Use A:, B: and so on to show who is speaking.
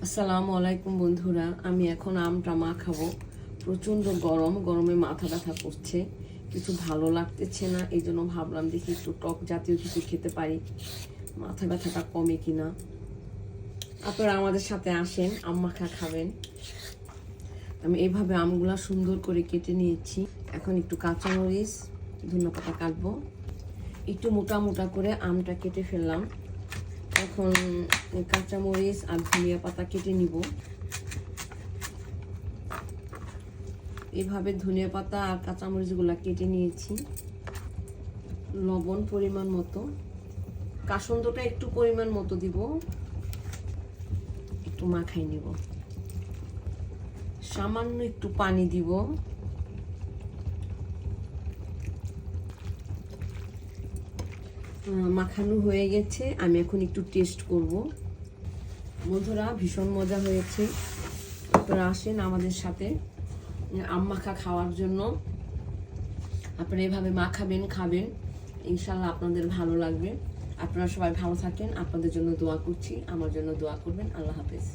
A: আসসালামু আলাইকুম বন্ধুরা, আমি এখন আমটা মাখাবো। প্রচণ্ড গরমে মাথা ব্যথা করছে, কিছু ভালো লাগতেছে না। এই জন্য ভাবলাম দেখি একটু টক জাতীয় কিছু খেতে পারি, মাথা ব্যথাটা কমে কিনা। আপনারা আমাদের সাথে আসেন, আম মাখা খাবেন। আমি এইভাবে আমগুলা সুন্দর করে কেটে নিয়েছি। এখন একটু কাঁচামরিচ, ধনেপাতা কাটবো। একটু মোটা মোটা করে আমটা কেটে ফেললাম। এখন কাঁচামরিচ আর ধনিয়া পাতা কেটে নিব। এভাবে ধনিয়া পাতা আর কাঁচামরিচগুলা কেটে নিয়েছি। লবণ পরিমাণ মতো, কাসুন্দটা একটু পরিমাণ মতো দিব। একটু মাখাই নিব, সামান্য একটু পানি দিব। মাখানো হয়ে গেছে, আমি এখন একটু টেস্ট করব। বন্ধুরা, ভীষণ মজা হয়েছে। আপনারা আসেন আমাদের সাথে আম মাখা খাওয়ার জন্য। আপনারা এভাবে মাখাবেন, খাবেন, ইনশাল্লাহ আপনাদের ভালো লাগবে। আপনারা সবাই ভালো থাকেন, আপনাদের জন্য দোয়া করছি, আমার জন্য দোয়া করবেন। আল্লাহ হাফেজ।